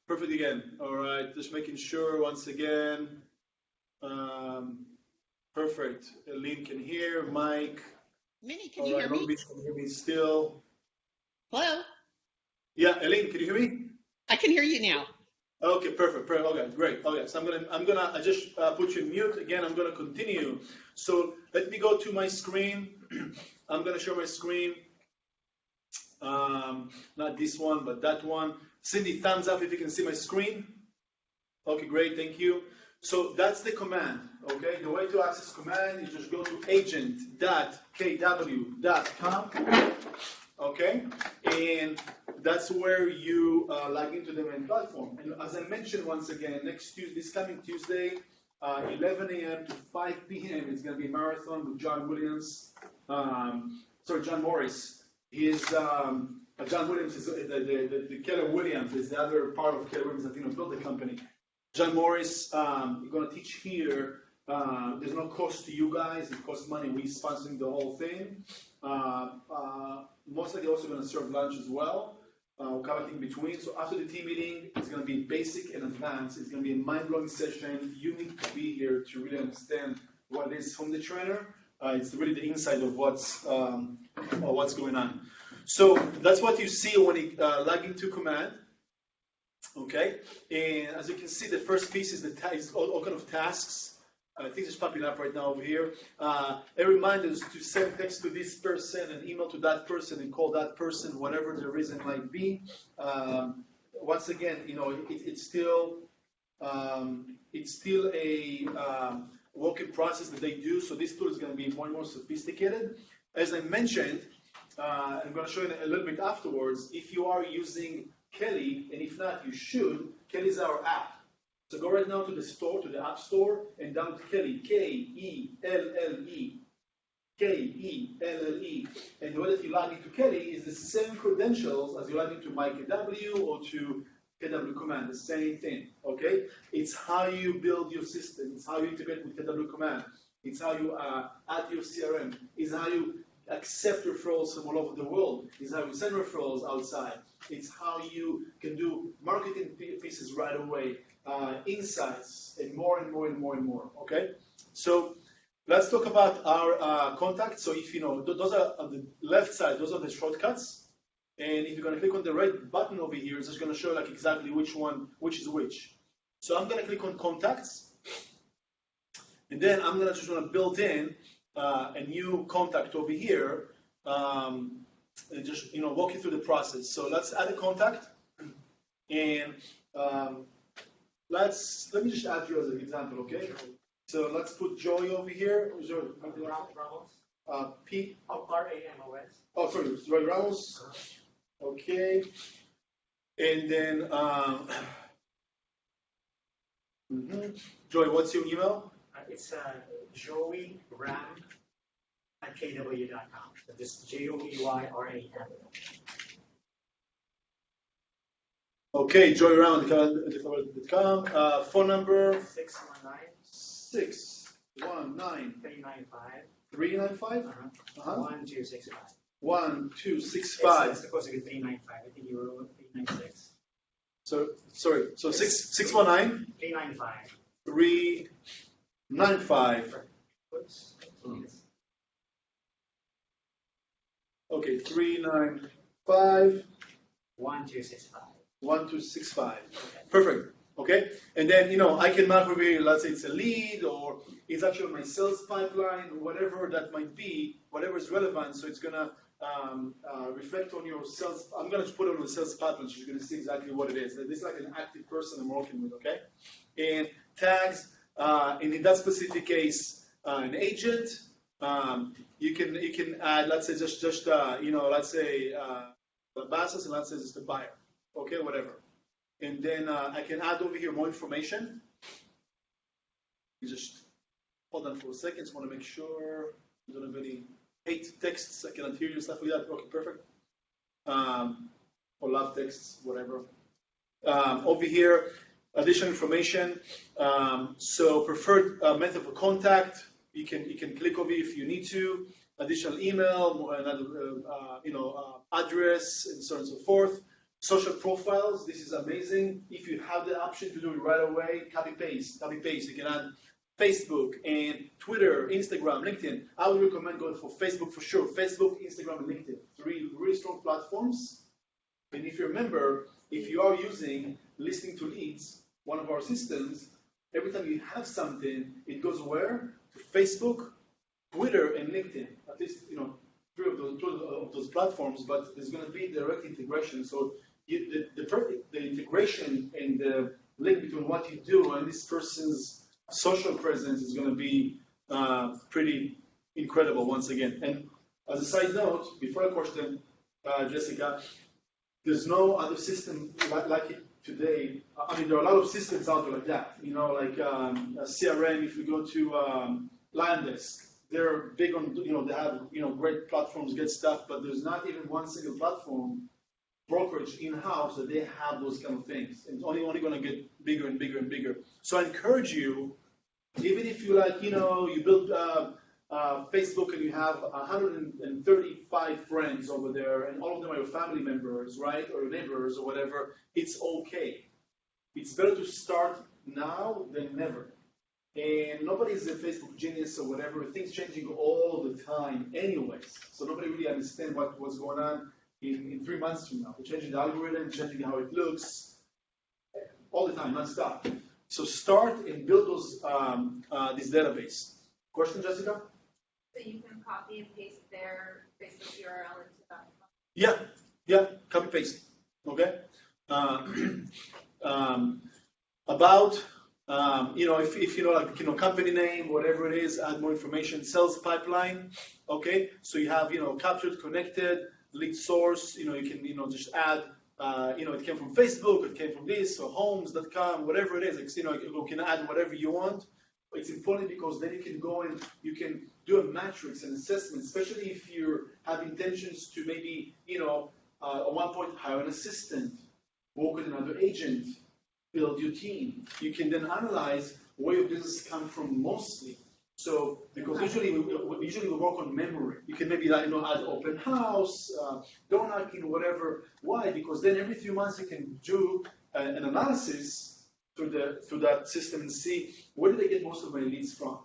Perfect again. All right, just making sure once again. Perfect. Lynn can hear. Mike. Meny, can you hear me? Can hear me still. Hello? Yeah, Elaine, can you hear me? I can hear you now. Okay, perfect. Okay, great. Okay, so I just put you in mute again. I'm gonna continue. So let me go to my screen. I'm gonna show my screen. Not this one, but that one. Cindy, thumbs up if you can see my screen. Okay, great, thank you. So that's the command, okay? The way to access command is just go to agent.kw.com, okay? And that's where you log into the main platform. And as I mentioned once again, this coming Tuesday, 11 a.m. to 5 p.m. it's going to be a marathon with John Morris. John Williams is the Keller Williams is the other part of Keller Williams that built the company. John Morris, you're going to teach here. There's no cost to you guys. It costs money. We're sponsoring the whole thing. Most likely also going to serve lunch as well. We'll come back in between. So after the team meeting, it's going to be basic and advanced. It's going to be a mind-blowing session. You need to be here to really understand what it is from the trainer. It's really the inside of what's going on. So that's what you see when you log into command. Okay, and as you can see, the first piece is all kind of tasks. I think it's popping up right now over here. A reminder is to send text to this person, an email to that person, and call that person, whatever the reason might be. Once again, it's still a working process that they do. So this tool is going to be more and more sophisticated. As I mentioned, I'm going to show you a little bit afterwards. If you are using Kelly, and if not, you should. Kelly is our app. So go right now to the store, to the App Store, and download Kelly, K-E-L-L-E, K-E-L-L-E. And the way that you log into Kelly is the same credentials as you log into MyKW or to KW Command, the same thing, okay? It's how you build your system. It's how you integrate with KW Command. It's how you add your CRM. It's how you accept referrals from all over the world. It's how you send referrals outside. It's how you can do marketing pieces right away, insights, and more and more and more and more, okay? So let's talk about our contacts. So if those are on the left side, those are the shortcuts. And if you're going to click on the red button over here, it's just going to show like exactly which is which. So I'm going to click on contacts. And then I'm going to just want to build in a new contact over here, and just walk you through the process. So let's add a contact, and let me just add you as an example, okay? So let's put Joey over here. Ramos. P. R-A-M-O-S. Oh, sorry, Joey Ramos. Okay, and then Joey, what's your email? It's joeyram@kw.com. So just JOEYRAM. Okay, joeyram.com. Phone number 619 395 1265. 1265. It's supposed to be 395. I think you were 396. So sorry. So 619 395. 395. Okay, 395 1265. 1265. Okay. Perfect. Okay, and then I can mark over here. Let's say it's a lead, or it's actually my sales pipeline, or whatever that might be, whatever is relevant. So it's gonna reflect on your sales. I'm gonna put it on the sales pipeline, so you're gonna see exactly what it is. This is like an active person I'm working with. Okay, and tags. And in that specific case, an agent. You can add, let's say just let's say the bosses, and let's say just the buyer. Okay, whatever. And then I can add over here more information. You just hold on for a second. Just want to make sure you don't have any hate texts. I cannot hear you, stuff like that. Okay, perfect. Or love texts, whatever. Over here, additional information. So preferred method of contact. You can click over if you need to. Additional email, address, and so on and so forth. Social profiles, this is amazing. If you have the option to do it right away, copy paste. You can add Facebook and Twitter, Instagram, LinkedIn. I would recommend going for Facebook for sure. Facebook, Instagram, and LinkedIn. 3 really strong platforms. And if you remember, if you are using listening to leads, one of our systems, every time you have something, it goes where? To Facebook, Twitter, and LinkedIn. At least, 3 of those platforms, but there's going to be direct integration. So the integration and the link between what you do and this person's social presence is going to be pretty incredible once again. And as a side note, before I question Jessica, there's no other system like it today. I mean, there are a lot of systems out there like that. Like CRM. If you go to Landesk, they're big on. They have great platforms, get stuff, but there's not even one single platform brokerage in-house that they have those kind of things. It's only going to get bigger and bigger and bigger. So I encourage you, even if you you build Facebook and you have 135 friends over there, and all of them are your family members, right, or your neighbors or whatever, it's okay. It's better to start now than never. And nobody's a Facebook genius or whatever. Things changing all the time anyways. So nobody really understands what's going on in 3 months from now. They're changing the algorithm, changing how it looks, all the time, non-stop. So start and build this database. Question, Jessica? So you can copy and paste their Facebook URL into that. Yeah, copy paste. Okay. About if company name, whatever it is, add more information. Sales pipeline. Okay. So you have captured, connected, lead source. You can just add. It came from Facebook. It came from this or homes.com, whatever it is. You can add whatever you want. It's important because then you can go and you can do a matrix and assessment, especially if you have intentions to maybe, at one point hire an assistant, work with another agent, build your team. You can then analyze where your business comes from mostly. So, because usually we work on memory. You can maybe add open house, door knocking, whatever. Why? Because then every few months you can do an analysis through that system and see where did I get most of my leads from,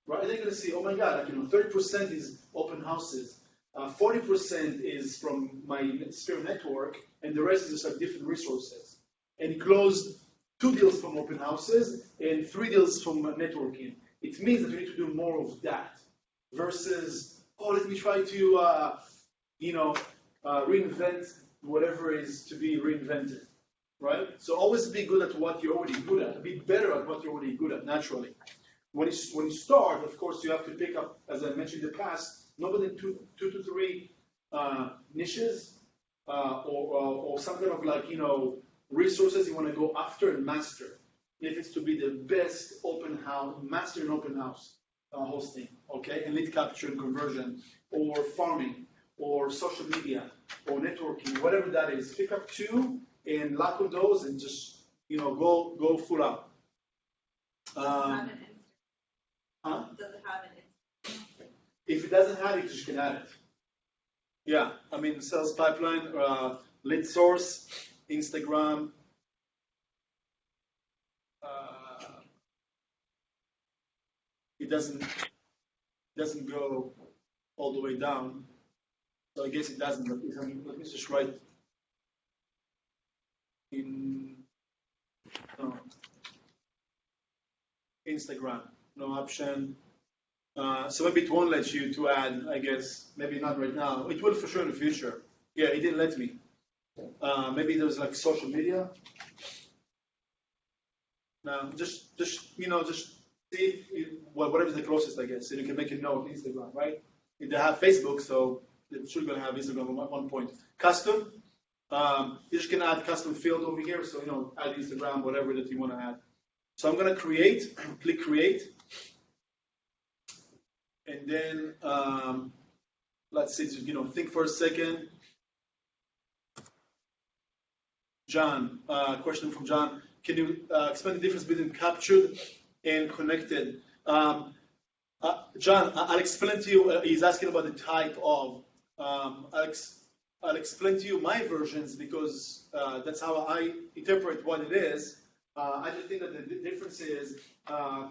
right? And they're going to see, oh my God, 30% is open houses, 40% is from my Sphere network, and the rest is just different resources. And he closed 2 deals from open houses and 3 deals from networking. It means that you need to do more of that versus, let me try to, reinvent whatever is to be reinvented. Right? So always be good at what you're already good at. Be better at what you're already good at naturally. When you start, of course, you have to pick up, as I mentioned in the past, no more than 2 to 3 niches or some kind of resources you want to go after and master. If it's to be the best open house, master in open house hosting, okay, and lead capture and conversion, or farming, or social media, or networking, whatever that is. Pick up 2. And lock on those and just go full out. Does it have an Instagram? If it doesn't have it, you just can add it. Yeah, I mean sales pipeline, lead source, Instagram. It doesn't go all the way down, so I guess it doesn't. But let me just write. Instagram, no option. So maybe it won't let you to add, I guess. Maybe not right now. It will for sure in the future. Yeah, it didn't let me. Maybe there's social media. No, just see whatever's the closest, I guess. So you can make a note Instagram, right? If they have Facebook, so they're sure going to have Instagram at one point. Custom. You just can add custom field over here, so add Instagram, whatever that you want to add. So I'm going to create, click create, and then let's see, think for a second. John, question from John. Can you explain the difference between captured and connected? John, I'll explain to you. He's asking about the type of. I'll explain to you my versions because that's how I interpret what it is. I just think that the difference is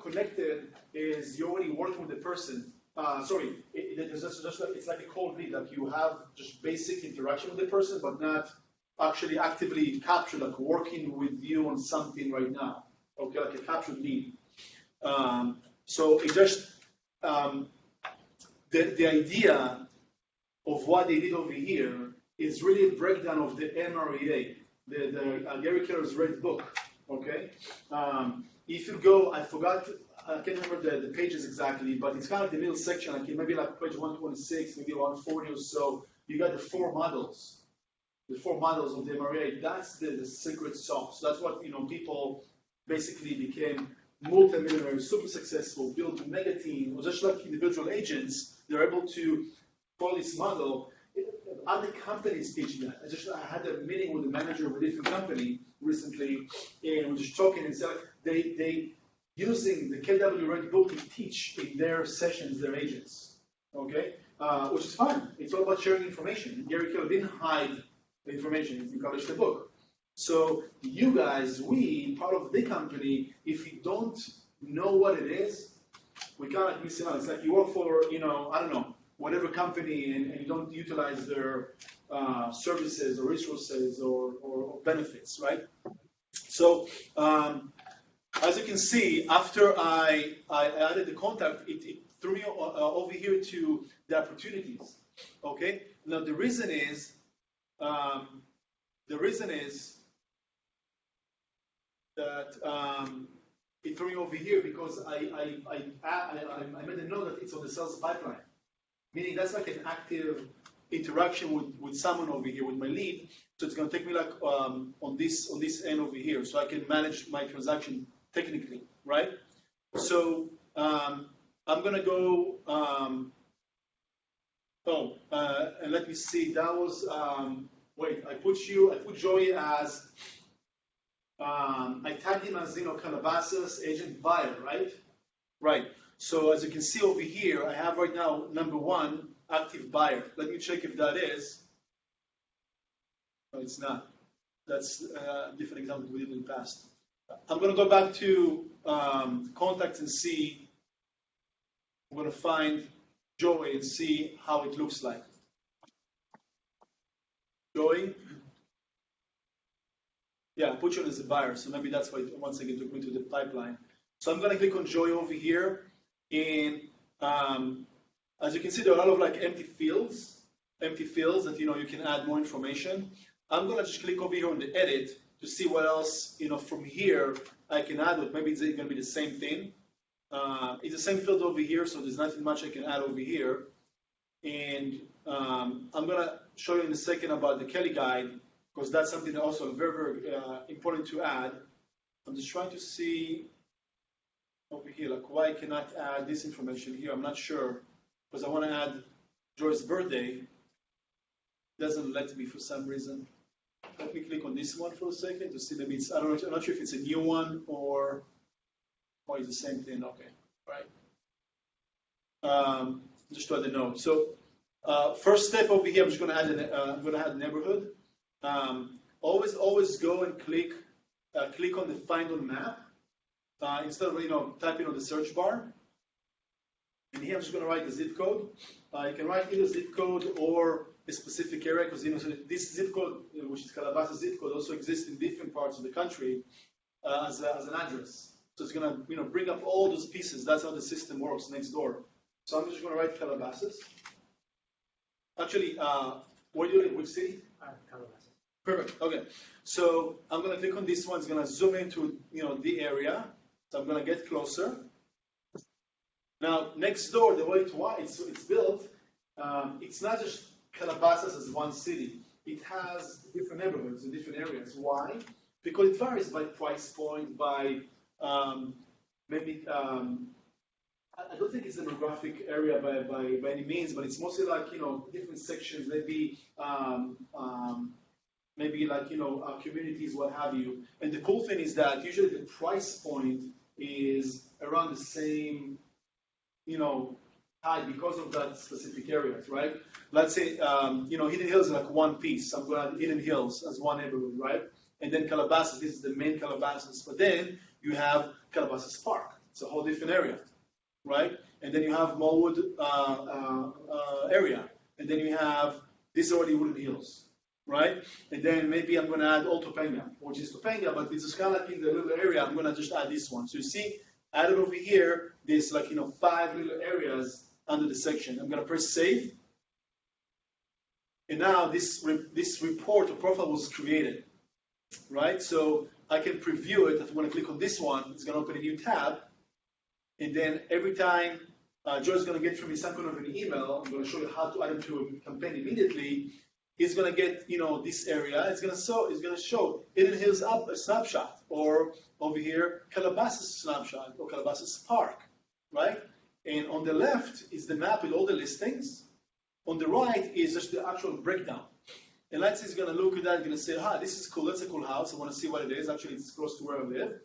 connected is you're already working with the person. It's like a cold lead, like you have just basic interaction with the person, but not actually actively captured, like working with you on something right now. Okay, like a captured lead. So it just the idea of what they did over here is really a breakdown of the MREA, the Gary Keller's red book. Okay, if you go, I can't remember the pages exactly, but it's kind of the middle section, like maybe like page 126, maybe 140 or so. You got the four models of the MREA. That's the secret sauce. That's what people basically became multimillionaires, super successful, build mega team, or just like individual agents. They're able to follow this model. Other companies teach that. I had a meeting with a manager of a different company recently, and we're just talking and said they using the KW Red Book to teach in their sessions their agents. Okay, which is fine. It's all about sharing information. Gary Keller didn't hide the information. He published the book. So you guys, part of the company, if you don't know what it is, we kind of miss out. It's like you work for, I don't know, whatever company, and you don't utilize their services or resources or benefits, right? So as you can see, after I added the contact, it threw me over here to the opportunities. Okay. Now the reason is that it threw me over here because I made a note that it's on the sales pipeline. Meaning that's like an active interaction with someone over here, with my lead. So it's going to take me like on this end over here, so I can manage my transaction technically, right? So I'm going to go. And let me see. That was I put Joey as. I tagged him as Calabasas agent buyer, right? Right. So as you can see over here, I have right now number 1 active buyer. Let me check if that is. No, it's not. That's a different example we did in the past. I'm going to go back to contacts and see. I'm going to find Joey and see how it looks like. Joey? Yeah, I put you as a buyer, so maybe that's why once again took me to the pipeline. So I'm going to click on Joey over here, and as you can see, there are a lot of like empty fields that you can add more information. I'm going to just click over here on the edit to see what else from here I can add. But maybe it's going to be the same thing. It's the same field over here, so there's nothing much I can add over here. And I'm going to show you in a second about the Kelly guide, because that's something that also very, very important to add. I'm just trying to see over here, like why I cannot add this information here. I'm not sure, because I want to add Joy's birthday. It doesn't let me for some reason. Let me click on this one for a second to see maybe it's, I'm not sure if it's a new one or it's the same thing. Okay, right. Just to add a note. So first step over here, I'm just going to add a neighborhood. Always go and click on the find on map instead of typing on the search bar. And here I'm just going to write the zip code. You can write either zip code or a specific area, because so this zip code, which is Calabasas zip code, also exists in different parts of the country as an address. So it's going to bring up all those pieces. That's how the system works next door. So I'm just going to write Calabasas. Actually, where do you live? Which city? Calabasas. Perfect. Okay. So I'm going to click on this one. It's going to zoom into the area. So I'm going to get closer. Now next door, the way it's built, it's not just Calabasas as one city. It has different neighborhoods in different areas. Why? Because it varies by price point, by maybe. I don't think it's a demographic area by any means, but it's mostly like different sections, maybe like communities, what have you. And the cool thing is that usually the price point is around the same hide because of that specific areas, right? Let's say, Hidden Hills is like one piece. I'm going to add Hidden Hills as one neighborhood, right? And then Calabasas, this is the main Calabasas. But then you have Calabasas Park. It's a whole different area, right? And then you have Mowood area. And then you have, this is already Wooded Hills, right? And then maybe I'm going to add Old Topanga, which is Topanga, but it's just kind of like in the little area. I'm going to just add this one. So you see, added over here, there's 5 little areas under the section. I'm going to press save. And now this report or profile was created, right? So I can preview it. If I want to click on this one, it's going to open a new tab. And then every time Joe is going to get from me some kind of an email, I'm going to show you how to add it to a campaign immediately. He's going to get, this area. It's going to show Hidden Hills up a snapshot, or over here Calabasas snapshot, or Calabasas Park, right? And on the left is the map with all the listings. On the right is just the actual breakdown. And let's say he's going to look at that and going to say, this is cool. That's a cool house. I want to see what it is. Actually, it's close to where I live.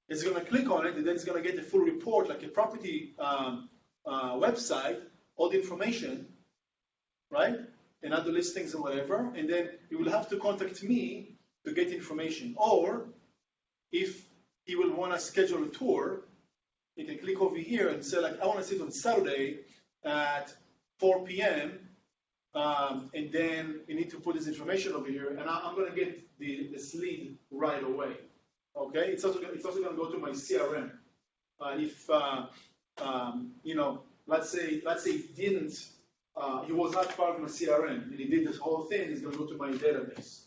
It's going to click on it, and then it's going to get the full report, like a property website, all the information, right? And other listings and whatever. And then you will have to contact me to get information. Or if he will want to schedule a tour, you can click over here and say, I want to see it on Saturday at 4 p.m. And then you need to put this information over here, and I'm going to get this lead right away. Okay, it's also going to go to my CRM. If let's say he was not part of my CRM and he did this whole thing, he's going to go to my database.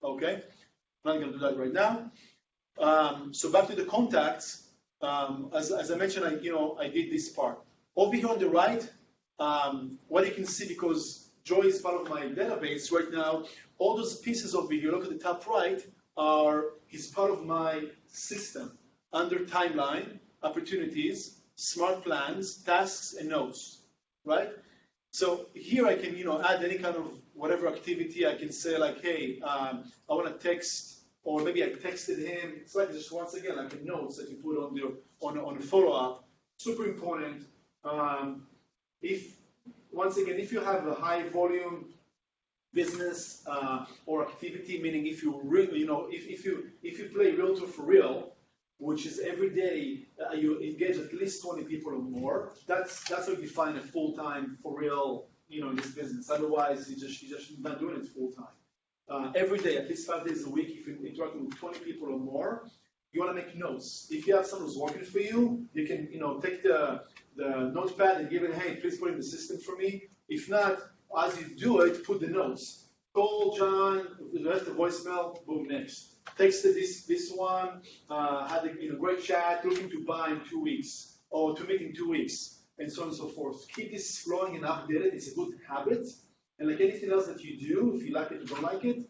Okay, I'm not going to do that right now. So back to the contacts. As I mentioned, I did this part over here on the right. What you can see, because Joy is part of my database right now, all those pieces over here, look at the top right, he's part of my system under timeline, opportunities, smart plans, tasks, and notes, right? So here I can, add any kind of whatever activity. I can say hey, I want to text, or maybe I texted him. It's just once again, like a notes that you put on the follow-up. Super important. If you have a high volume business or activity, meaning if you if you play realtor for real, which is every day you engage at least 20 people or more, that's how you define a full-time for real, in this business. Otherwise, you just not doing it full-time. Every day, at least 5 days a week, if you're interacting with 20 people or more, you want to make notes. If you have someone who's working for you, you can take the notepad and give it, hey, please put in the system for me. If not, as you do it, put the notes. Call John, left the voicemail, boom, next. Texted this one, had a great chat, looking to buy in 2 weeks, or to meet in 2 weeks, and so on and so forth. Keep this flowing and updated. It's a good habit. And like anything else that you do, if you like it or don't like it,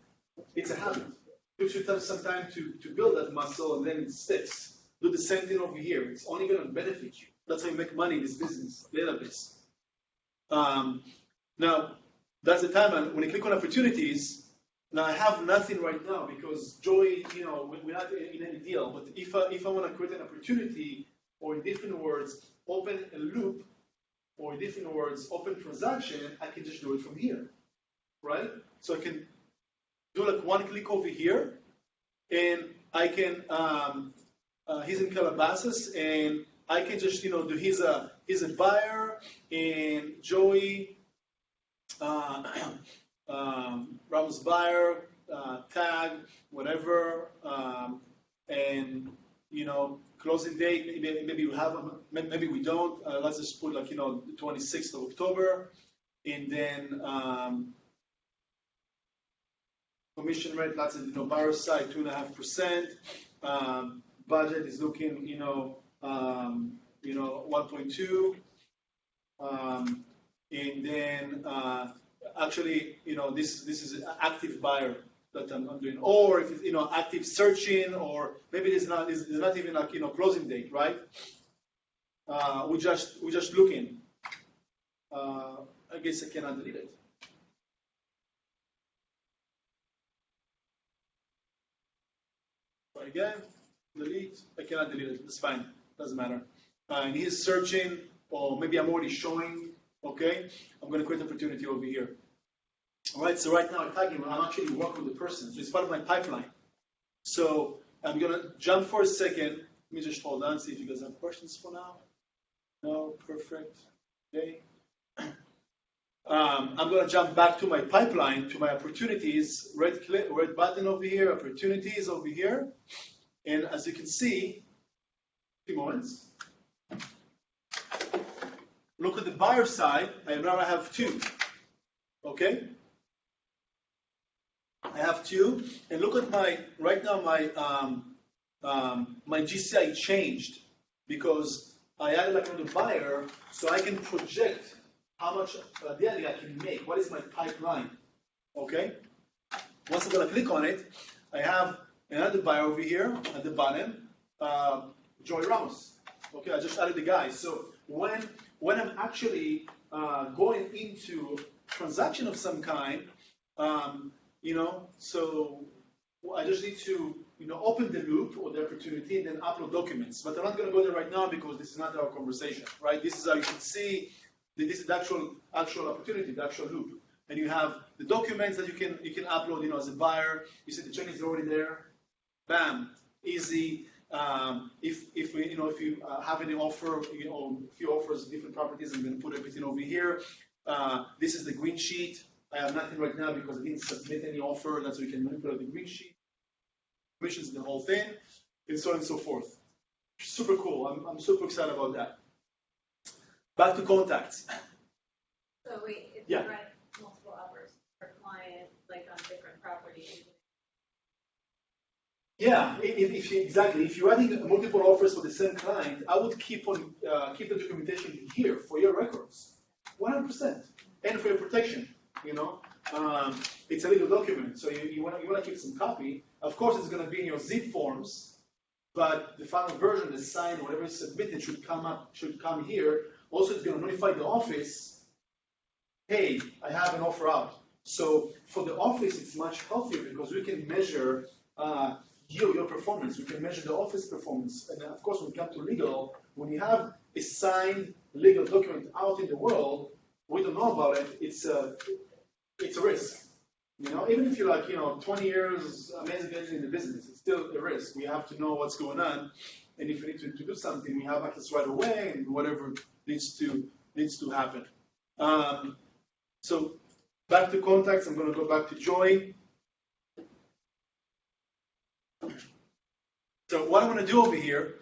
it's a habit. It should take some time to build that muscle, and then it sticks. Do the same thing over here. It's only going to benefit you. That's how you make money in this business, database. Now, that's the time when you click on opportunities. Now, I have nothing right now because Joy, we're not in any deal. But if I want to create an opportunity, or in different words, open a loop, or in different words, open transaction, I can just do it from here, right? So I can do one click over here, and I can, he's in Calabasas, and I can just, do he's a buyer, and Joey, Ramos buyer, tag, whatever, and, closing date, maybe we have, maybe we don't, let's just put the 26th of October, and then, commission rate, that's buyer side 2.5%. Budget is looking, 1.2. And then actually, this is an active buyer that I'm doing, or if it's active searching, or maybe there's not even closing date, right? We're just looking. I guess I cannot delete it. Again, delete. I cannot delete it. It's fine. Doesn't matter. And he's searching. or maybe I'm already showing, okay? I'm going to create an opportunity over here. All right, so right now I'm tagging, I'm actually working with the person, so it's part of my pipeline. So I'm going to jump for a second. Let me just hold on, see if you guys have questions for now. No, perfect. Okay. I'm going to jump back to my pipeline, to my opportunities. Red button over here, opportunities over here. And as you can see, a few moments. Look at the buyer side. Now I have two. Okay? I have two. And look at my, right now my GCI changed because I added like another buyer so I can project how much daily I can make. What is my pipeline? Okay? Once I'm going to click on it, I have another buyer over here at the bottom, Joy Ramos. Okay, I just added the guy. So when I'm actually going into transaction of some kind, so I just need to open the loop or the opportunity and then upload documents. But I'm not going to go there right now because this is not our conversation, right? This is how you can see. This is the actual opportunity, the actual loop, and you have the documents that you can upload. As a buyer, you see the chain is already there. Bam, easy. If you have any offer, a few offers, different properties, I'm going to put everything over here. This is the green sheet. I have nothing right now because I didn't submit any offer. That's why we can manipulate the green sheet. Commissions, the whole thing, and so on and so forth. Super cool. I'm super excited about that. Back to contacts. So wait, if Yeah. you write multiple offers per client, like on different properties. Yeah, exactly. If you're adding multiple offers for the same client, I would keep the documentation here for your records, 100%, and for your protection. It's a legal document, so you want to keep some copy. Of course, it's going to be in your zip forms, but the final version, the sign, whatever is submitted, should come here. Also, it's going to notify the office, hey, I have an offer out. So for the office, it's much healthier because we can measure your performance. We can measure the office performance. And of course, when it comes to legal, when you have a signed legal document out in the world, we don't know about it. It's a risk. Even if you're 20 years amazing in the business, it's still a risk. We have to know what's going on, and if we need to do something, we have access right away, and whatever needs to happen. So back to contacts. I'm going to go back to Joy. So what I'm going to do over here.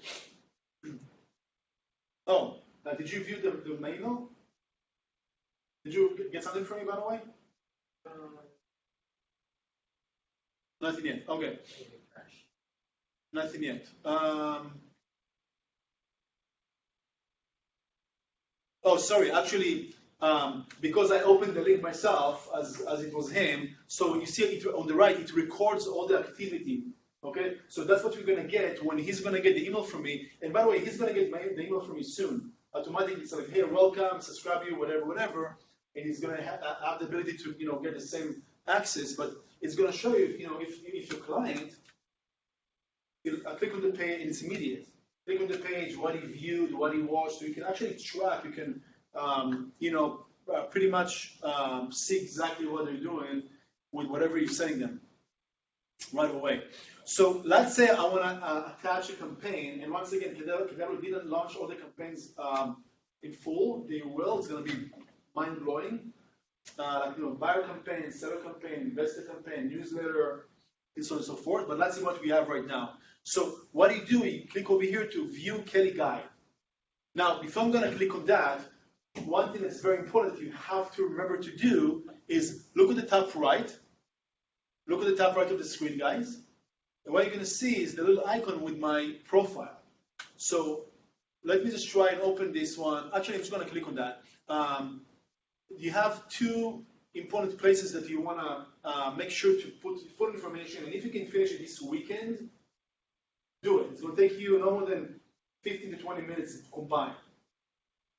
Oh, did you view the mail? Did you get something from me, by the way? Nothing yet. Okay. Nothing yet. Oh, sorry. Actually, because I opened the link myself as it was him, so you see it on the right, it records all the activity. Okay, so that's what you're going to get when he's going to get the email from me. And by the way, he's going to get the email from me soon. Automatically, it's like, hey, welcome, subscribe you, whatever. And he's going to have the ability to get the same access, but it's going to show you if your client, click on the page and it's immediate. Click on the page, what he viewed, what he watched, so you can actually track. You can pretty much see exactly what they're doing with whatever you're sending them right away. So let's say I want to attach a campaign, and once again, Kedaro didn't launch all the campaigns in full. They will. It's going to be mind-blowing. Buyer campaign, seller campaign, investor campaign, newsletter, and so on and so forth. But let's see what we have right now. So what you click over here to view Kelly Guide. Now, if I'm going to click on that, one thing that's very important you have to remember to do is look at the top right. Look at the top right of the screen, guys. And what you're going to see is the little icon with my profile. So let me just try and open this one. Actually, I'm just going to click on that. You have two important places that you want to make sure to put full information. And if you can finish it this weekend, do it. It's going to take you no more than 15 to 20 minutes to combine.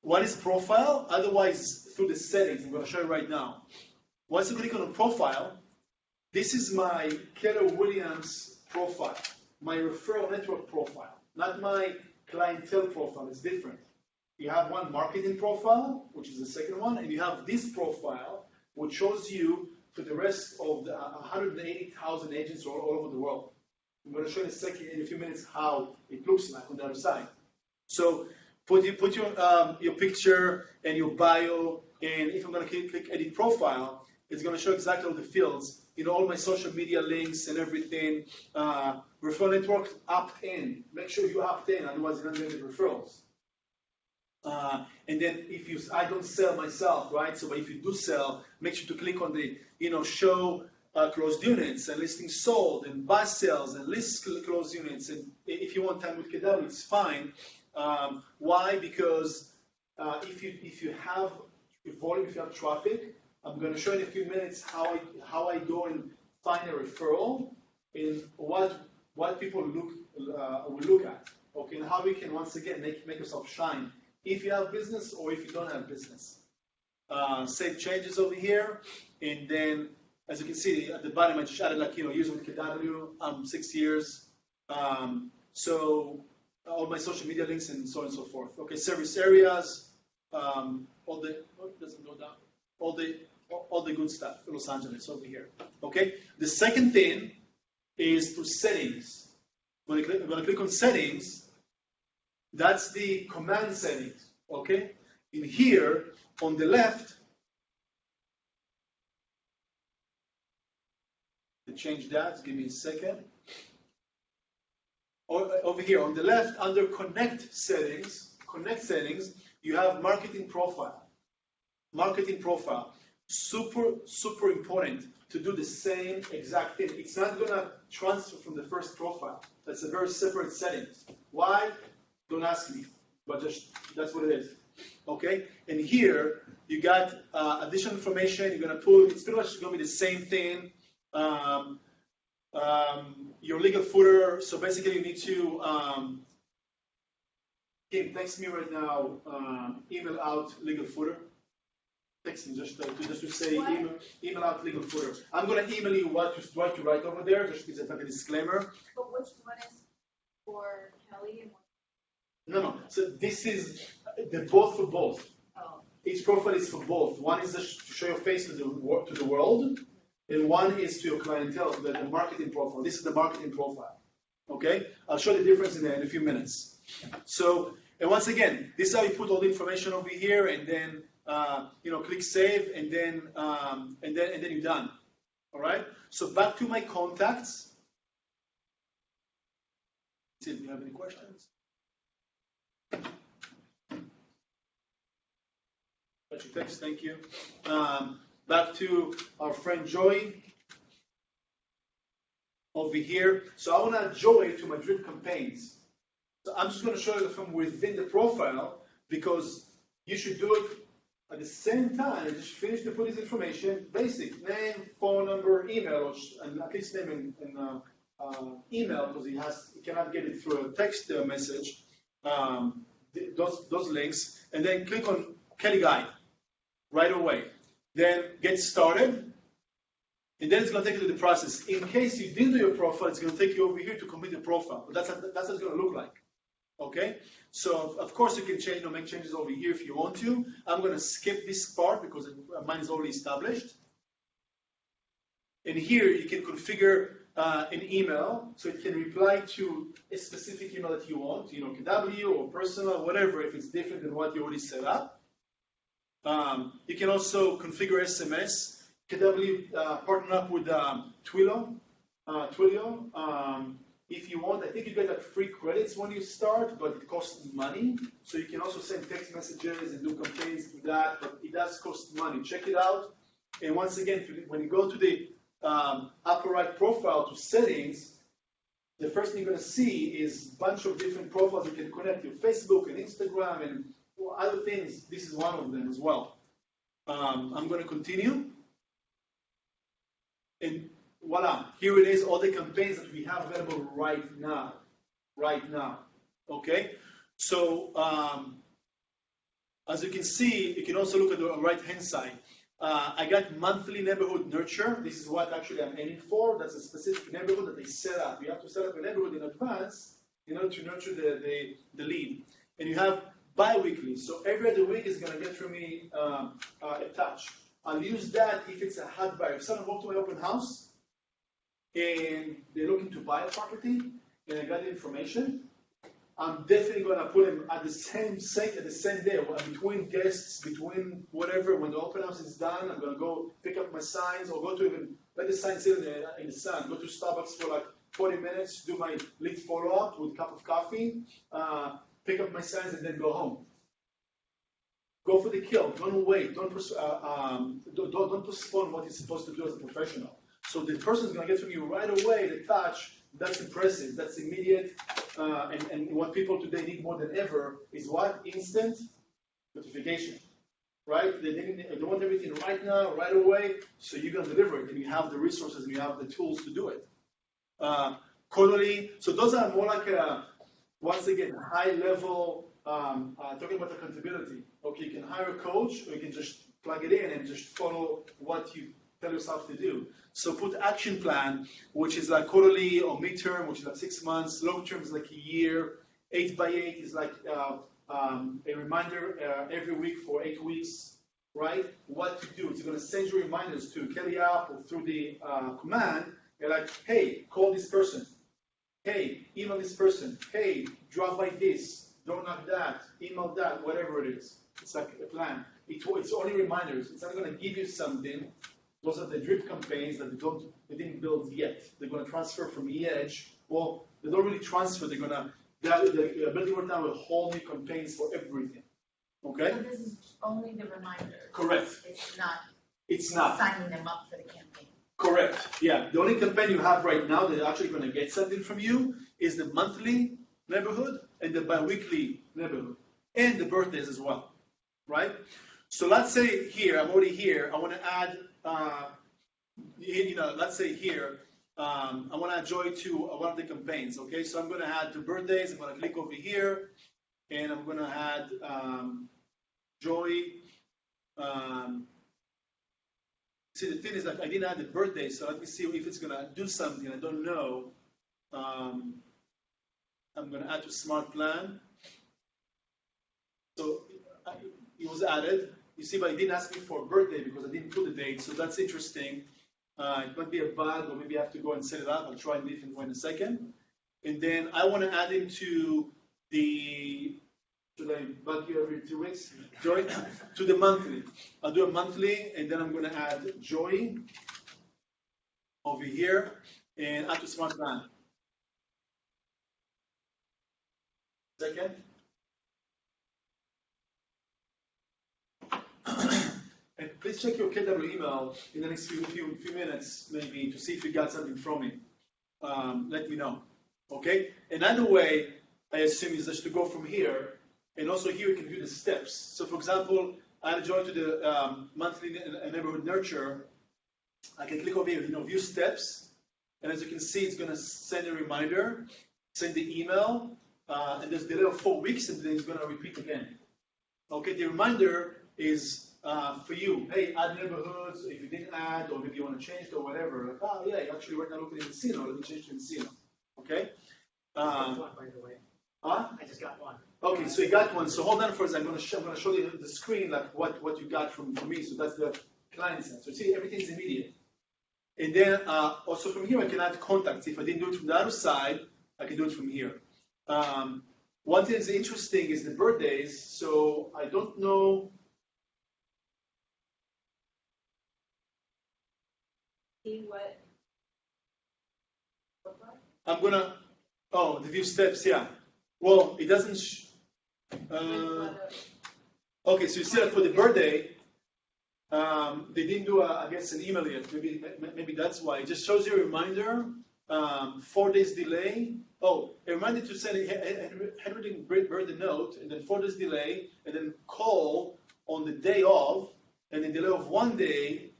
One is profile, otherwise through the settings. I'm going to show you right now. Once you click on the profile, this is my Keller Williams profile, my referral network profile, not my clientele profile. It's different. You have one marketing profile, which is the second one, and you have this profile, which shows you to the rest of the 180,000 agents all over the world. I'm going to show you in a few minutes how it looks like on the other side. So put your picture and your bio, and if I'm going to click edit profile, it's going to show exactly all the fields, all my social media links and everything. Referral network, opt in. Make sure you opt in, otherwise you're not going to get referrals. And then I don't sell myself, right? So if you do sell, make sure to click on the, show closed units and listings sold and buy sales and list closed units. And if you want time with KW, it's fine. Why? Because if you have volume, if you have traffic, I'm going to show in a few minutes how I go and find a referral and what people will look at. Okay, and how we can once again make yourself shine if you have business or if you don't have business. Save changes over here, and then as you can see at the bottom, I just added years with KW, 6 years. So all my social media links and so on and so forth. Okay, service areas, it doesn't go down. All the good stuff. Los Angeles over here. Okay. The second thing is to settings. When I click on settings, that's the command settings. Okay. In here on the left, to change that, give me a second. Over here on the left, under connect settings, you have marketing profile. Marketing profile. Super important to do the same exact thing. It's not going to transfer from the first profile. That's a very separate setting. Why? Don't ask me, but just that's what it is. Okay? And here, you got additional information. You're going to pull, it's pretty much going to be the same thing. Your legal footer, so basically you need to, Kim, text me right now, email out legal footer. Text me just to say email out legal footer. I'm going to email you what to write over there, just because it's like a disclaimer. But which one is for Kelly and No. So this is the both for both. Oh. Each profile is for both. One is to show your face to the world, and one is to your clientele, the marketing profile. This is the marketing profile. Okay? I'll show the difference in a few minutes. So, and once again, this is how you put all the information over here, and then click save, and then you're done. All right. So back to my contacts. See if you have any questions. Thank you. Back to our friend Joey over here. So I want to add Joey to my drip campaigns. So I'm just going to show you from within the profile, because you should do it at the same time. Just finish to put his information, basic name, phone number, email, and at least name and email, because he cannot get it through a text message. Those links, and then click on Kelly Guide right away. Then get started, and then it's going to take you to the process. In case you didn't do your profile, it's going to take you over here to complete the profile. But that's what it's going to look like. Okay? So of course you can change or make changes over here if you want to. I'm going to skip this part because mine is already established. And here you can configure an email, so it can reply to a specific email that you want, KW or personal, whatever, if it's different than what you already set up. You can also configure SMS. KW partner up with Twilio. If you want, I think you get like free credits when you start, but it costs money. So you can also send text messages and do campaigns through that, but it does cost money. Check it out. And once again, when you go to the upper right profile to settings, the first thing you're going to see is a bunch of different profiles you can connect to Facebook and Instagram and other things. This is one of them as well. I'm going to continue. And voila, here it is, all the campaigns that we have available right now. Okay? So, as you can see, you can also look at the right-hand side. I got monthly neighborhood nurture. This is what actually I'm aiming for. That's a specific neighborhood that they set up. You have to set up a neighborhood in advance in order to nurture the lead. And you have bi-weekly. So every other week is going to get from me a touch. I'll use that if it's a hot buyer. If someone walked to my open house and they're looking to buy a property and I got the information, I'm definitely going to put them at the same site at the same day, between guests, between whatever. When the open house is done, I'm going to go pick up my signs or go to even let the signs sit in the sun. Go to Starbucks for like 40 minutes, do my lead follow-up with a cup of coffee, pick up my signs, and then go home. Go for the kill. Don't wait. Don't postpone what you're supposed to do as a professional. So the person's going to get from you right away the touch. That's impressive. That's immediate. And what people today need more than ever is what? Instant notification. Right? They want everything right now, right away. So you're going to deliver it, and you have the resources and you have the tools to do it. Quarterly. So those are more like once again high level. Talking about accountability. Okay, you can hire a coach, or you can just plug it in and just follow what you tell yourself to do. So put action plan, which is like quarterly or midterm, which is like 6 months. Long term is like a year. 8x8 is like a reminder every week for 8 weeks, right? What to do. It's going to send you reminders to Kelly app or through the command. You're like, hey, call this person. Hey, email this person. Hey, drop by this. Don't knock that, email that, whatever it is. It's like a plan. It's only reminders. It's not going to give you something. Those are the drip campaigns that they didn't build yet. They're going to transfer from Edge. Well, they don't really transfer. They're building right now a whole new campaigns for everything. Okay? So this is only the reminder. Correct. It's not signing them up for the campaign. Correct. Yeah. The only campaign you have right now that are actually going to get something from you is the monthly neighborhood and the bi-weekly neighborhood, and the birthdays as well, right? So let's say here, I'm already here, I want to add, let's say here, I want to add Joy to one of the campaigns, okay? So I'm going to add the birthdays, I'm going to click over here, and I'm going to add Joy. See, the thing is that I didn't add the birthday, so let me see if it's going to do something, I don't know. I'm going to add to Smart Plan. So it was added. You see, but it didn't ask me for a birthday because I didn't put the date. So that's interesting. It might be a bug, or maybe I have to go and set it up. I'll try and leave it in a second. And then I want to add into the, should I bug you every 2 weeks? Joy? To the monthly. I'll do a monthly, and then I'm going to add Joy over here and add to Smart Plan. Second. And please check your KW email in the next few minutes, maybe, to see if you got something from me. Let me know. Okay? Another way, I assume, is just to go from here, and also here you can view the steps. So, for example, I join to the monthly neighborhood nurture. I can click over here, view steps, and as you can see, it's going to send a reminder, send the email. And there's a delay of 4 weeks, and then it's going to repeat again. Okay, the reminder is for you. Hey, add neighborhoods if you didn't add, or maybe you want to change it or whatever. Like, oh yeah, actually right now looking at Encino, let me change to Encino. Okay. One, by the way. Huh? I just got one. Okay, so you got one. So hold on for a second. I'm going to show you the screen, like what you got from me. So that's the client side. So see, everything's immediate. And then also from here, I can add contacts. If I didn't do it from the other side, I can do it from here. One thing that's interesting is the birthdays. So I don't know. See what? I'm gonna. Oh, the view steps. Yeah. Well, it doesn't. Okay, so you see that for the birthday, they didn't do, I guess, an email yet. Maybe that's why. It just shows you a reminder. 4 days delay. Oh, a reminder to send a handwritten birthday note, and then 4 days delay, and then call on the day of, and then delay of 1 day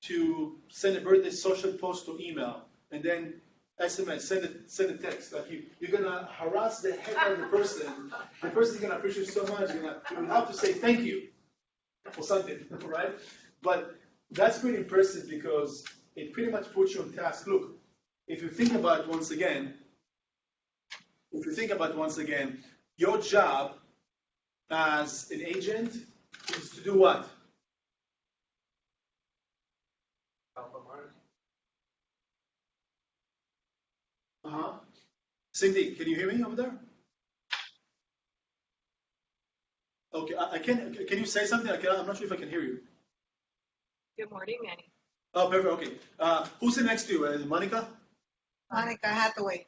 to send a birthday social post or email, and then SMS, send a text. Like you're gonna harass the heck out of the person. The person's gonna appreciate you so much. You will have to say thank you for something, right? But that's pretty impressive because it pretty much puts you on task. Look, if you think about it once again, your job as an agent is to do what? Cindy, can you hear me over there? Okay, I can you say something? I'm not sure if I can hear you. Good morning, Manny. Oh, perfect, okay. Who's sitting next to you? Monica? Monica Hathaway.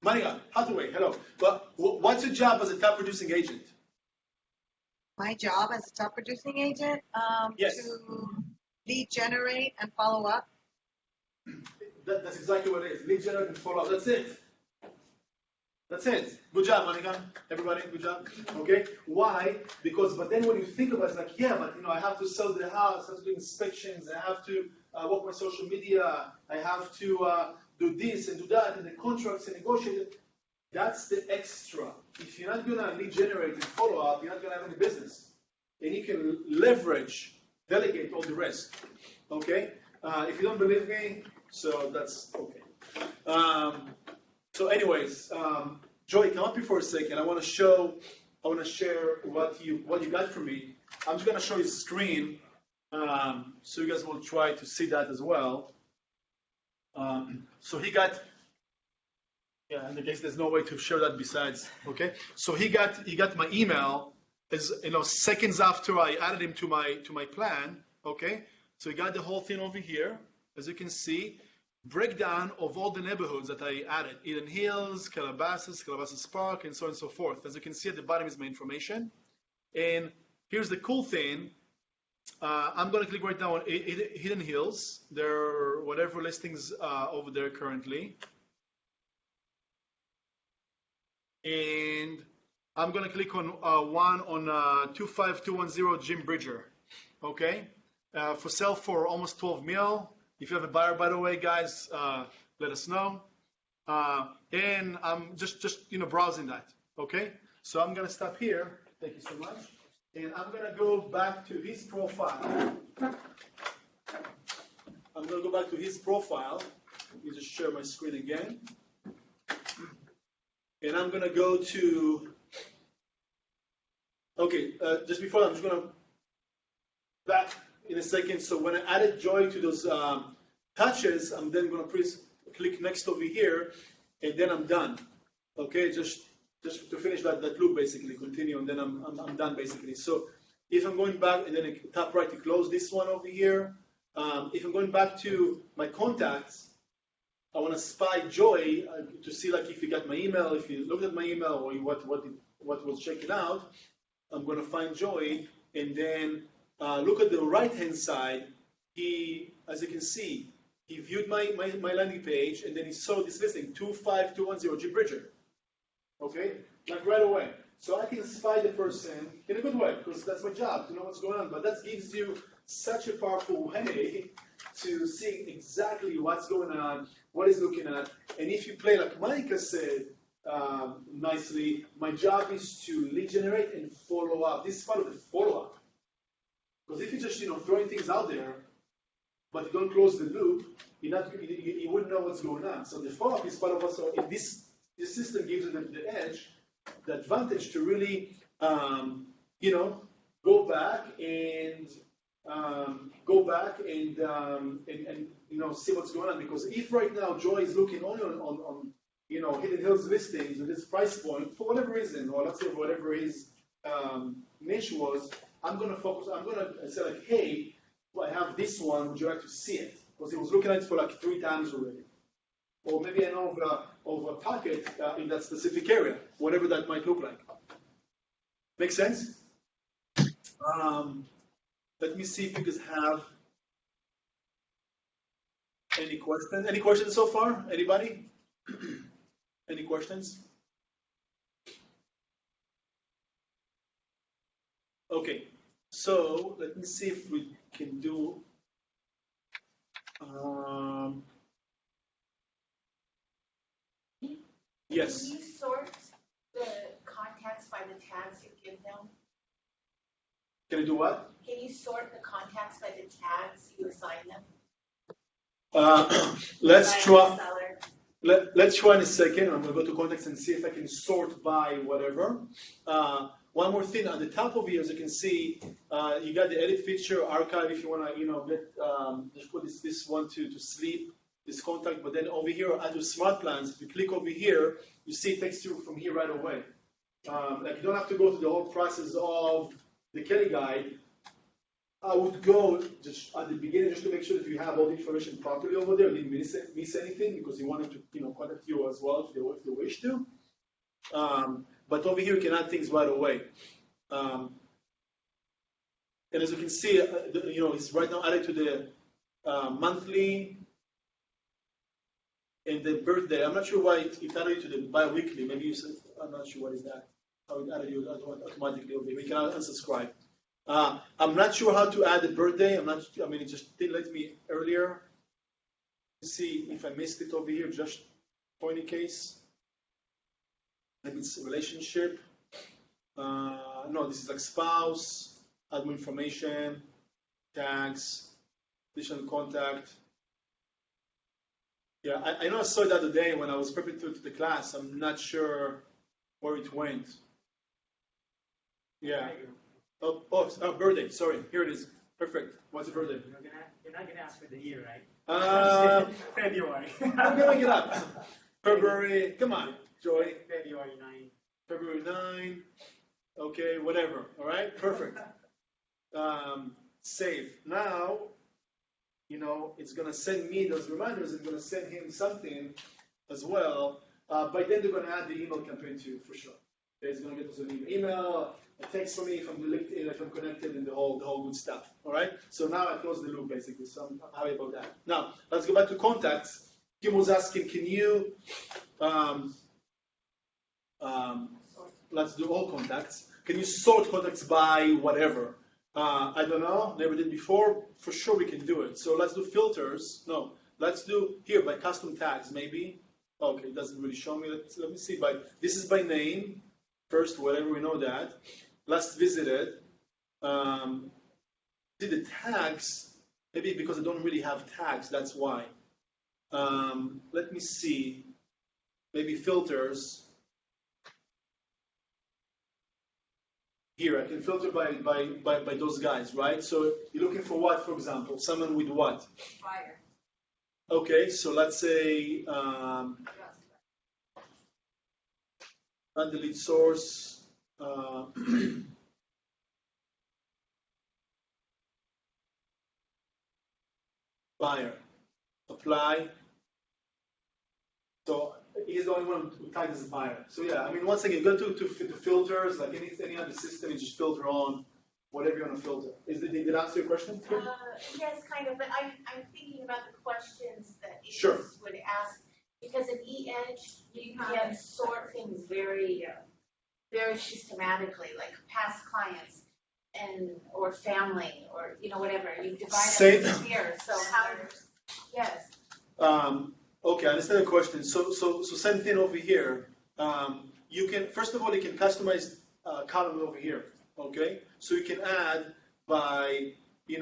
Monica Hathaway, hello. But what's your job as a top producing agent? My job as a top producing agent, Yes. to lead generate and follow up. That's exactly what it is. Lead generate and follow up. That's it. That's it. Good job, Monica. Everybody, good job. Okay. Why? Because, but then when you think about it, it's like, yeah, but I have to sell the house, I have to do inspections, I have to work my social media, I have to do this and do that, and the contracts and negotiate it. That's the extra. If you're not gonna lead generate and follow up, you're not gonna have any business. And you can leverage, delegate all the rest. Okay. If you don't believe me, so that's okay. So anyways, Joy, come up here for a second. I want to share what you got from me. I'm just going to show you the screen, so you guys will try to see that as well. So he got, yeah, in the case there's no way to share that besides, okay. So he got my email, as seconds after I added him to my plan, okay. So he got the whole thing over here, as you can see. Breakdown of all the neighborhoods that I added: Eden Hills, Calabasas Park, and so on and so forth. As you can see at the bottom is my information. And here's the cool thing. I'm going to click right now on Eden Hills. There are whatever listings over there currently. And I'm going to click on one on 25210 Jim Bridger. Okay? For sale for almost 12 mil. If you have a buyer, by the way, guys, let us know. And I'm just browsing that. Okay. So I'm gonna stop here. Thank you so much. And I'm gonna go back to his profile. Let me just share my screen again. And I'm gonna go to. Okay. Just before that, I'm just gonna back in a second. So when I added Joy to those touches, I'm then going to click next over here, and then I'm done. Okay, just to finish that loop, basically, continue, and then I'm done, basically. So if I'm going back, and then I tap right to close this one over here. If I'm going back to my contacts, I want to spy Joy to see like if you got my email, if you looked at my email, or what was checking out. I'm going to find Joy, and then look at the right-hand side. He, as you can see, he viewed my landing page, and then he saw this listing, 25210 G Bridger. Okay, like right away. So I can spy the person in a good way, because that's my job, to know what's going on. But that gives you such a powerful way to see exactly what's going on, what he's looking at. And if you play like Monica said nicely, my job is to lead generate and follow up. This is part of the follow-up. Because if you're just throwing things out there, but you don't close the loop, you wouldn't know what's going on. So the follow-up is part of us. So in this system gives you the edge, the advantage to really go back and see what's going on. Because if right now Joy is looking only on Hidden Hills listings with this price point for whatever reason, or let's say whatever his niche was. I'm going to focus, I'm going to say like, hey, I have this one, would you like to see it? Because he was looking at it for like 3 times already. Or maybe I know of a target in that specific area, whatever that might look like. Make sense? Let me see if you guys have any questions. Any questions so far? Anybody? Any questions? Okay. So let me see if we can do. Yes. Can you sort the contacts by the tags you give them? Can you do what? Can you sort the contacts by the tags you assign them? Let's try. Let's try in a second. I'm going to go to contacts and see if I can sort by whatever. one more thing at the top of here, as you can see, you got the edit feature, archive if you want to, get just put this one to sleep, this contact. But then over here, under smart plans, if you click over here, you see it takes you from here right away. Like you don't have to go through the whole process of the Kelly guide. I would go just at the beginning just to make sure that you have all the information properly over there, didn't miss anything, because you wanted to contact you as well if you wish to. But over here you can add things right away. And as you can see, it's right now added to the monthly and the birthday. I'm not sure why it added to the bi-weekly. Maybe you said, I'm not sure what is that. How it added you automatically over here. We can unsubscribe. I'm not sure how to add the birthday. It just didn't let me earlier. Let's see if I missed it over here, just for any case. Maybe it's a relationship. No, this is like spouse, add more information, tags, additional contact. Yeah, I know I saw it the other day when I was prepping to the class. I'm not sure where it went. Yeah. Oh, birthday. Sorry, here it is. Perfect. What's the birthday? You're not gonna ask for the year, right? February. I'm gonna get up. February. Come on, Joy. February 9. February 9. Okay, whatever. All right. Perfect. Save. Now, it's gonna send me those reminders. It's gonna send him something as well. By then, they're gonna add the email campaign too, for sure. Okay, it's gonna get us an email. A text from me if I'm LinkedIn, if I'm connected, and the whole good stuff. All right. So now I close the loop basically. So I'm happy about that. Now let's go back to contacts. Kim was asking, can you let's do all contacts. Can you sort contacts by whatever? I don't know. Never did before. For sure we can do it. So let's do filters. No, let's do here by custom tags maybe. Okay, it doesn't really show me. Let me see. This is by name. First, whatever, we know that. Last visited. See the tags, maybe because I don't really have tags, that's why. Let me see. Maybe filters. Here, I can filter by those guys, right? So you're looking for what, for example? Someone with what? Buyer. Okay, so let's say undelete source. Buyer. Apply. So he's the only one who tags as buyer. So yeah, once again, go to filters, like any other system, you just filter on whatever you want to filter. Did that answer your question? Yes, kind of, but I'm thinking about the questions that Sure. would ask, because in eEdge, you can sort things very systematically, like past clients or family, or whatever. You divide them here. So how? Yes. Okay, I understand the question. So same thing over here. You can, first of all, you can customize column over here. Okay, so you can add by, I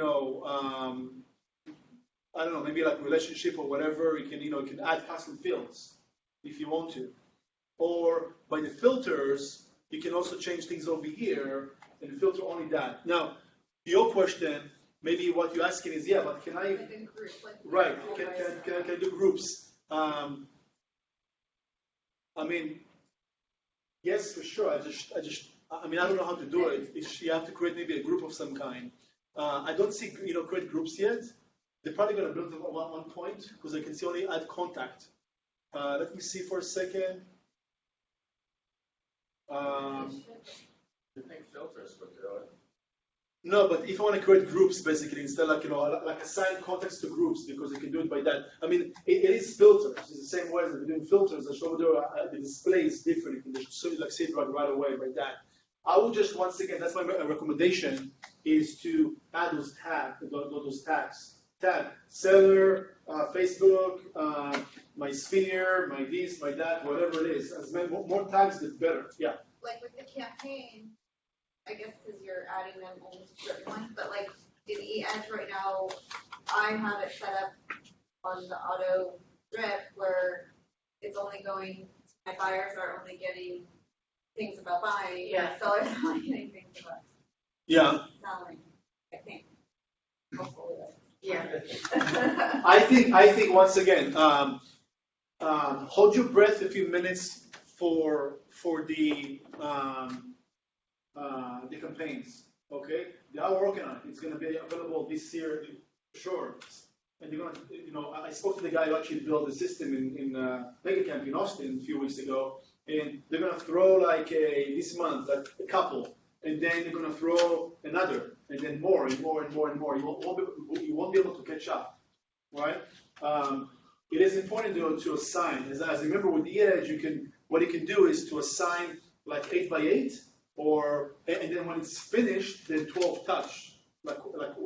don't know, maybe like relationship or whatever. You can add custom fields if you want to, or by the filters, you can also change things over here and filter only that. Now, your question, maybe what you're asking is, but can I? Like in group, Right? Can I do groups? Yes, for sure. I don't know how to do it. You have to create maybe a group of some kind. I don't see, create groups yet. They're probably going to build them at one point because I can see only add contact. Let me see for a second. I think filters would do it. No, but if I want to create groups, basically, instead like assign contacts to groups, because you can do it by that. It is filters. It's the same way as we're doing filters. I show there the display is different. You can just see it right away by that. I would just, once again, that's my recommendation, is to add those tags. Tag seller, Facebook, my sphere, my this, my that, whatever it is. As many more tags, the better. Yeah. Like with the campaign, I guess because you're adding them only to certain ones, but like in eEdge right now, I have it set up on the auto drip where it's only going, my buyers are only getting things about buying, Yeah. sellers only getting things about Yeah. selling, I think. Hopefully. Yeah. I think once again, hold your breath a few minutes for the campaigns. Okay, they are working on it. It's going to be available this year, for sure. And they're going to, I spoke to the guy who actually built the system in Mega Camp in Austin a few weeks ago, and they're going to throw like this month, like a couple, and then they're going to throw another, and then more and more and more and more. You won't be able to catch up, right? It is important to assign. As I remember with the Edge, what you can do is to assign like 8x8, and then when it's finished, then 12 touch, like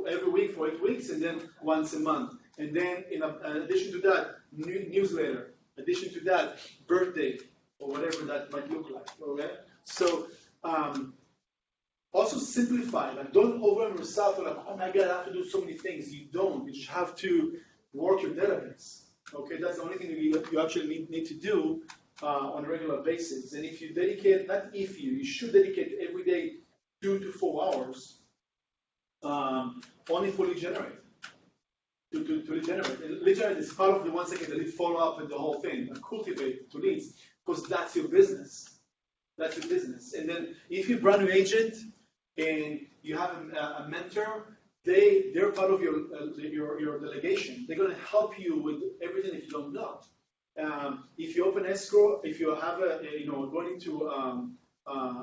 every week for 8 weeks, and then once a month. And then in addition to that, newsletter. Addition to that, birthday, or whatever that might look like. Okay? So also simplify. Like don't overwhelm yourself. Like, oh my God, I have to do so many things. You don't. You just have to work your database. Okay, that's the only thing you actually need to do on a regular basis. And if you dedicate, you should dedicate every day 2 to 4 hours only for lead generate. To lead generate. And lead generate is part of the once again the lead follow up and the whole thing. And cultivate to leads because that's your business. That's your business. And then if you're a brand new agent and you have a mentor, they're part of your delegation. They're going to help you with everything if you don't know. If you open escrow, if you have going into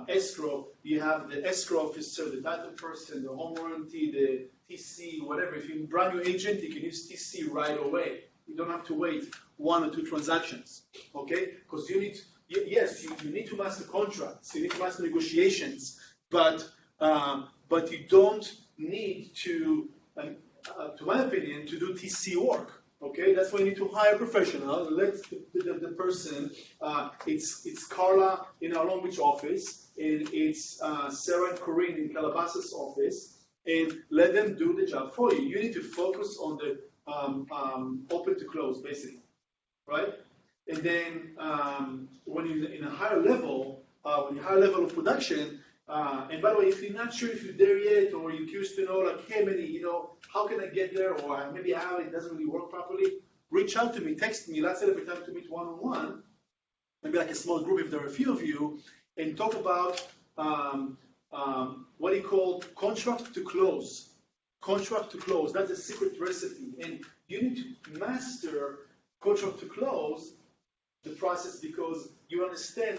escrow, you have the escrow officer, the title person, the home warranty, the TC, whatever. If you're a brand new agent, you can use TC right away. You don't have to wait 1 or 2 transactions, okay? Because you need to master contracts, you need to master negotiations, but you don't need to my opinion, to do TC work. Okay, that's why you need to hire a professional. Let the person. It's Carla in our Long Beach office, and it's Sarah and Corinne in Calabasas office, and let them do the job for you. You need to focus on the open to close, basically, right? And then when you're in a higher level, of production. And by the way, if you're not sure if you're there yet, or you're curious to know, like, hey, Meny, how can I get there, or maybe how it doesn't really work properly, reach out to me, text me. Let's set up a time to meet one-on-one, maybe like a small group if there are a few of you, and talk about what he called contract to close. Contract to close, that's a secret recipe. And you need to master contract to close, the process, because you understand,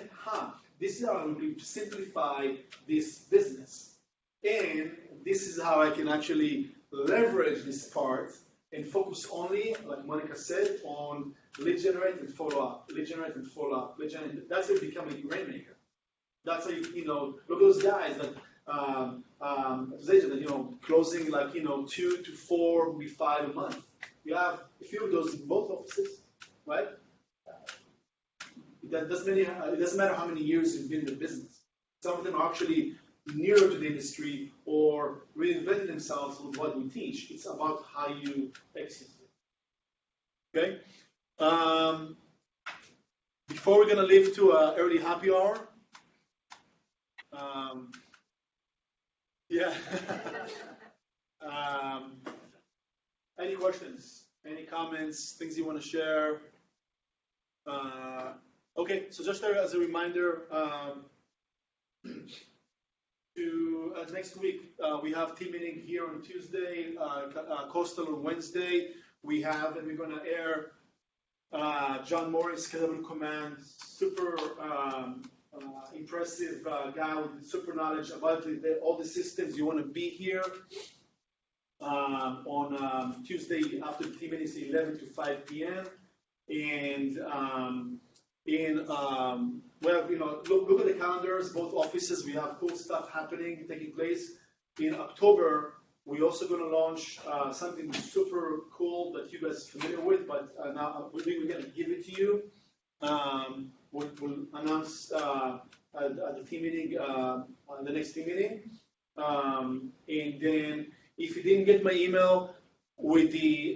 this is how I'm going to simplify this business. And this is how I can actually leverage this part and focus only, like Monica said, on lead generate and follow up, lead generate and follow up, lead generate. That's how you become a rainmaker. That's how look at those guys that, closing like, 2 to 4, maybe 5 a month. You have a few of those in both offices, right? It doesn't matter how many years you've been in the business. Some of them are actually nearer to the industry or reinvented themselves with what we teach. It's about how you execute it. Okay? Before we're going to leave to early happy hour. Any questions? Any comments? Things you want to share? Okay, so just as a reminder, next week we have team meeting here on Tuesday, Coastal on Wednesday. We're going to air John Morris, KW Command, super impressive guy with super knowledge about all the systems. You want to be here on Tuesday after the team meeting, 11 to 5 p.m. And look at the calendars, both offices. We have cool stuff taking place. In October, we're also going to launch something super cool that you guys are familiar with, but now we're going to give it to you. We'll announce at the team meeting, the next team meeting. And then if you didn't get my email, with the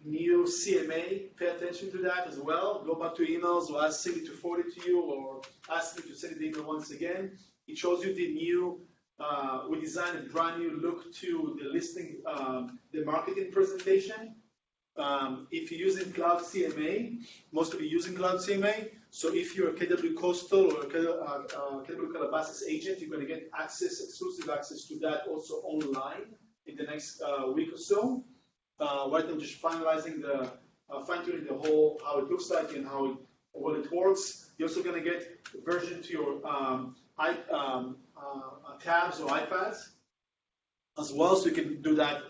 new CMA, pay attention to that as well. Go back to emails or ask Cindy to forward it to you or ask me to send the email once again. It shows you the new, we designed a brand new look to the listing, the marketing presentation. If you're using Cloud CMA, most of you using Cloud CMA, so if you're a KW Coastal or a KW Calabasas agent, you're going to get exclusive access to that also online in the next week or so. Right now, I'm just finalizing fine-tuning the whole, how it looks like and what it works. You're also going to get a version to your tabs or iPads as well, so you can do that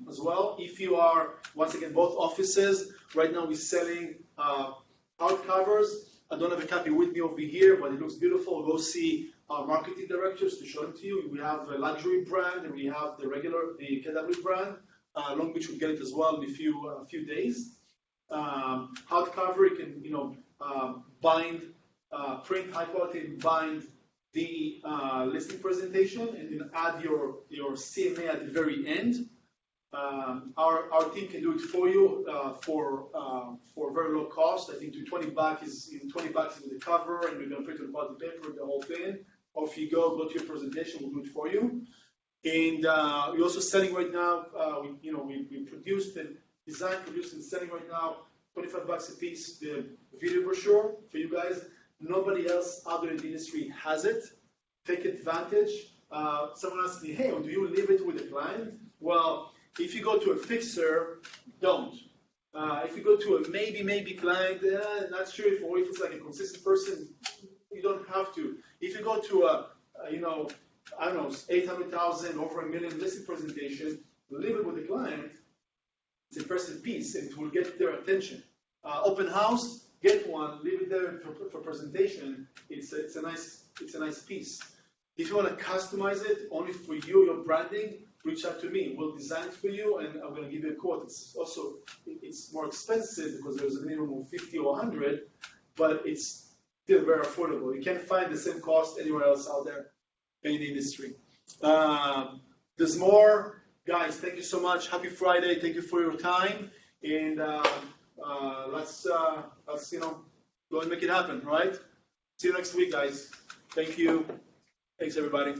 as well. If you are, once again, both offices, right now we're selling hardcovers. I don't have a copy with me over here, but it looks beautiful. Go see our marketing directors to show them to you. We have a luxury brand and we have the KW brand. Long Beach will get it as well in a few days. Hardcover, you can bind, print high quality and bind the listing presentation, and then add your CMA at the very end. Our team can do it for you for very low cost. I think $20 is with the cover, and we're going to print it about the paper, the whole thing. Or if you go to your presentation, we'll do it for you. And we're also selling right now. We produced and designed, produced, and selling right now $25 a piece the video brochure for you guys. Nobody else out there in the industry has it. Take advantage. Someone asked me, hey, do you leave it with the client? Well, if you go to a fixer, don't. If you go to a maybe client, not sure if it's like a consistent person, you don't have to. If you go to I don't know, 800,000, over $1 million listing presentation, leave it with the client. It's an impressive piece, and it will get their attention. Open house, get one, leave it there for presentation. It's a nice piece. If you want to customize it only for you, your branding, reach out to me. We'll design it for you, and I'm going to give you a quote. It's more expensive because there's a minimum of 50 or 100, but it's still very affordable. You can't find the same cost anywhere else out there in the industry. There's more. Guys, thank you so much. Happy Friday. Thank you for your time. And let's go and make it happen, right? See you next week, guys. Thank you. Thanks, everybody.